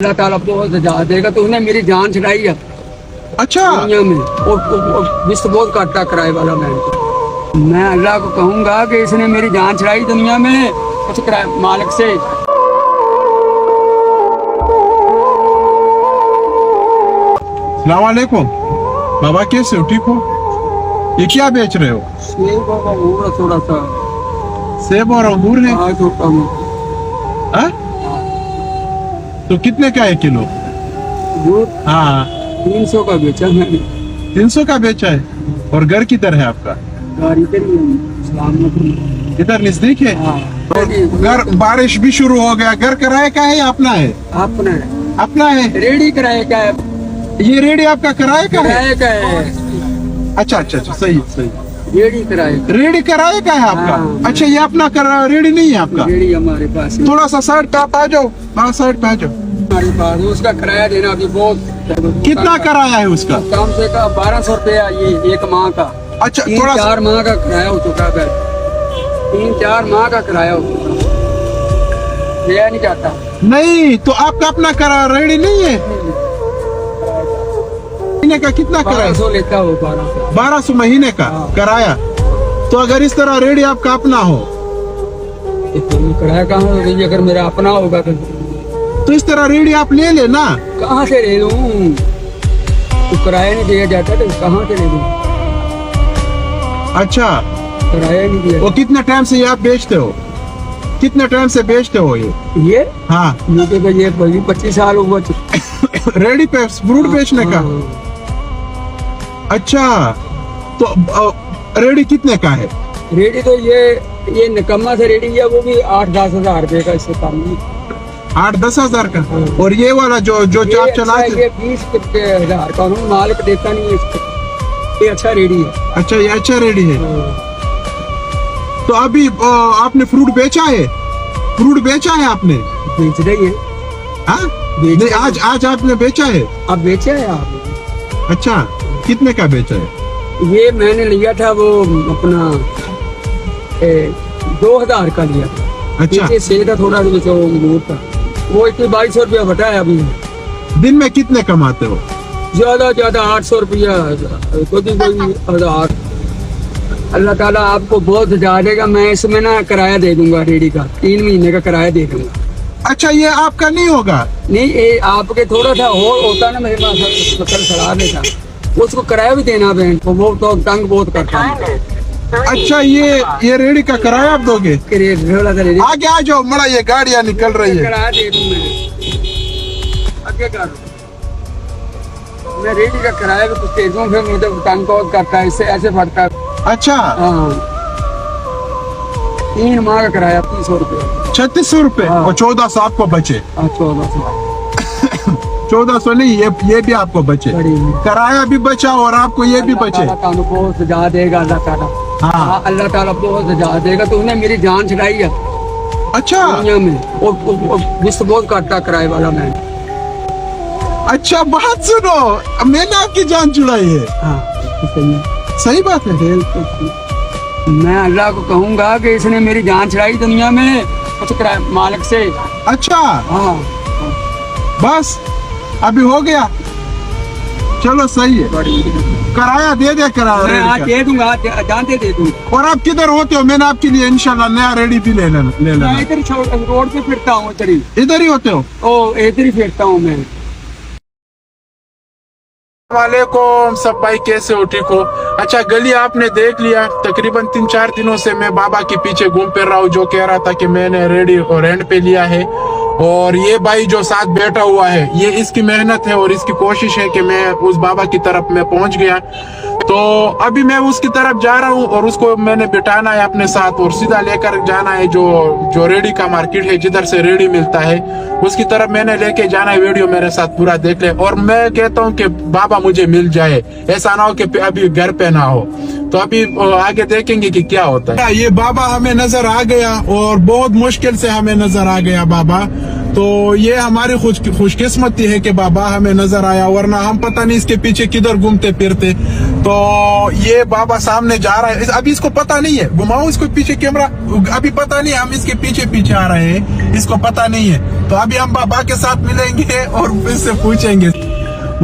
अल्लाह ताला बहुत सजा देगा। तो उसने मेरी जान छुड़ाई है अच्छा दुनिया में, और विश्व बहुत काटा किराए वाला मैं अल्लाह को कहूँगा कि इसने मेरी जान छुड़ाई दुनिया में कुछ किराए मालिक से। अस्सलाम वालेकुम बाबा, कैसे हो? ठीक हो? ये क्या बेच रहे हो? सेब और अंगूर है, थोड़ा सा सेब और अंगूर है। छोटा हाँ? तो कितने का है किलो? दूध हाँ 300 का बेचा मैंने। 300 का बेचा है। और घर किधर है आपका? गाड़ी पे इस्लाम इधर नजदीक है। हाँ। घर बारिश भी शुरू हो गया। घर किराए का है या अपना है? अपना है। अपना है। रेडी किराए का है। ये रेडी आपका किराए का है? किराए का है। अच्छा अच्छा अच्छा, सही सही। रेडी किराए का। रेडी किराए का है आपका? हाँ। अच्छा, ये अपना रेडी नहीं है आपका? रेडी हमारे पास है। थोड़ा सा साइड पे आप आ जाओ। हाँ साइड पे आ जाओ। हमारे पास उसका किराया देना अभी बहुत। कितना किराया है उसका? कम से कम 1200 रुपया ये एक माह का। अच्छा, 3-4 माह का किराया हो चुका है। 3-4 माह का किराया हो चुका, दिया नहीं जाता। नहीं तो आपका अपना किराया रेडी नहीं है? महीने का कितना किराया? 1200 लेता हो। 1200 महीने का हाँ। किराया। तो अगर इस तरह रेडी आपका अपना हो किराया कहाँ हो रही? अगर मेरा अपना होगा तो इस तरह रेडी आप ले लेना। कहाँ से ले लूँ? तो किराया नहीं दिया जाता तो कहाँ से ले लूँ? अच्छा, किराया नहीं दिया। वो कितने टाइम से ये आप बेचते हो? कितने टाइम से बेचते हो ये? हाँ मुझे तो ये 25 साल हुआ। रेडी पे फ्रूट बेचने का। अच्छा, तो रेडी कितने का है? रेडी तो ये निकम्मा से रेडी है, वो भी 8-10 हजार रुपए का, इससे कम नहीं। 8-10 हजार का। और ये वाला जो चाप चलाते? ये 20 हजार का हूँ, मालिक देता नहीं है इसको। ये अच्छा रेडी है। अच्छा, ये अच्छा रेडी है। तो अभी आपने फ्रूट बेचा है? फ्रूट बेचा है आपने? बेच रही है। हाँ? नहीं, आज आपने बेचा है? अब बेचा है आपने? अच्छा, कितने का बेचा है? ये मैंने लिया था वो अपना 2000 का लिया। अच्छा, सेल का थोड़ा सा अंगूर का वो 2200 रुपया बटा है अभी। दिन में कितने कमाते हो? ज्यादा 800 रुपया, कोई 1000। अल्लाह ताला आपको बहुत सजा देगा। मैं इसमें ना किराया दे दूंगा रेडी का, 3 महीने का किराया दे दूंगा। अच्छा, ये आपका नहीं होगा? नहीं, ये आपके थोड़ा सा और होता ना, मेरे पास सड़ा लेता, उसको किराया भी देना बहन को, वो तो तंग बहुत करता है। अच्छा, ये रेडी का किराया आप दोगे? आगे आ जाओ, मड़ा ये गाड़ियाँ निकल रही है। किराया दे दूं मैं, आगे कर। मैं रेडी का किराया भी कुछ दे दूं, फिर मुझे तंग बहुत करता है, इससे ऐसे फटता है। अच्छा, हाँ 3 माह का किराया 300 रुपये। 3600 रुपए। हाँ। और 1400 आपको बचे? 1400। 1400 नहीं, ये भी आपको बचे। किराया भी बचा और आपको ये भी बचे। अल्लाह ताला बहुत सजा देगा। अल्लाह ताला, हाँ। अल्लाह ताला बहुत सजा देगा। तो उसने मेरी जान छुड़ाई है अच्छा दुनिया में, और विश्व बहुत काटा किराए वाला मैं। अच्छा, बात सुनो, मैंने आपकी जान छुड़ाई है। हाँ सही है। सही बात है। मैं अल्लाह को कहूँगा कि इसने मेरी जान छुड़ाई दुनिया में कुछ किराए मालिक से। अच्छा, हाँ बस अभी हो गया। चलो सही है, किराया दे मैं किराया आज दे दूंगा, जानते दे दूंगा। और आप किधर होते हो? मैंने आपके लिए इंशाल्लाह नया रेडी भी ले लेना। मैं इधर ही रोड पे फिरता हूँ, इधर ही होते हो? ओ इधर ही फिरता हूँ मैं। वालेकुम सब भाई, कैसे हो? ठीक हो? अच्छा, गली आपने देख लिया। तकरीबन 3-4 दिनों से मैं बाबा के पीछे घूम फिर रहा हूँ, जो कह रहा था कि मैंने रेडी और रेंट पे लिया है। और ये भाई जो साथ बैठा हुआ है, ये इसकी मेहनत है और इसकी कोशिश है कि मैं उस बाबा की तरफ मैं पहुंच गया। तो अभी मैं उसकी तरफ जा रहा हूँ और उसको मैंने बिठाना है अपने साथ और सीधा लेकर जाना है जो रेडी का मार्केट है, जिधर से रेडी मिलता है, उसकी तरफ मैंने लेके जाना है। वीडियो मेरे साथ पूरा देख ले। और मैं कहता हूँ कि बाबा मुझे मिल जाए, ऐसा ना हो कि अभी घर पे ना हो। तो अभी आगे देखेंगे कि क्या होता है। ये बाबा हमें नजर आ गया और बहुत मुश्किल से हमें नजर आ गया बाबा। तो ये हमारी खुशकिस्मती है कि बाबा हमें नजर आया, वरना हम पता नहीं इसके पीछे किधर घूमते फिरते। तो ये बाबा सामने जा रहा है, अभी इसको पता नहीं है, घुमाओ इसको पीछे कैमरा, अभी पता नहीं हम इसके पीछे पीछे आ रहे हैं, इसको पता नहीं है। तो अभी हम बाबा के साथ मिलेंगे और इससे पूछेंगे।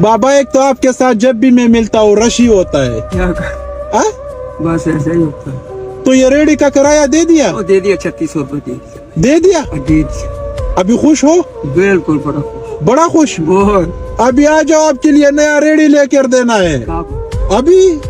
बाबा एक तो आपके साथ जब भी मैं मिलता हूँ रश ही होता है। क्या कर? हाँ? बस ऐसा ही होता है। तो ये रेडी का किराया दे दिया? वो दे दिया 3600 रुपये दे दिया। दे दिया। अभी खुश हो? बिल्कुल बड़ा खुश। बड़ा खुश? बहुत। अभी आ जाओ, आपके लिए नया रेडी लेकर देना है अभी।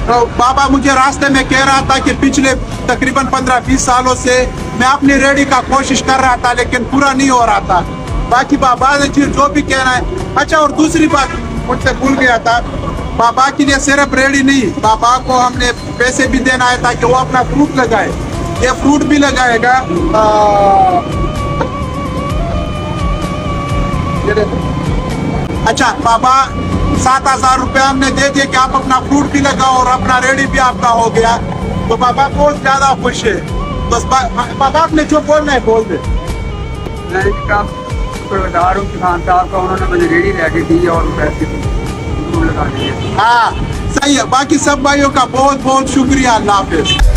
तो बाबा मुझे रास्ते में कह रहा था कि पिछले तकरीबन 15-20 सालों से मैं अपनी रेडी का कोशिश कर रहा था, लेकिन पूरा नहीं हो रहा था। बाकी बाबा ने जो भी कहना है। अच्छा, और दूसरी बात मुझसे भूल गया था, बाबा के लिए सिर्फ रेडी नहीं, बाबा को हमने पैसे भी देना है ताकि वो अपना फ्रूट लगाए। ये फ्रूट भी लगाएगा। अच्छा, बाबा 7000 रुपये हमने दे दिए कि आप अपना फ्रूट भी लगाओ और अपना रेडी भी आपका हो गया। तो बाबा बहुत ज्यादा खुश है। बस बाबा आपने जो बोलना है बोल दे। मैं इसका शुक्रगुजार हूँ कि खान साहब का, उन्होंने मुझे रेडी लेके दी और पैसे लगा दिए। हाँ सही है। बाकी सब भाइयों का बहुत बहुत शुक्रिया। अल्लाह हाफिज।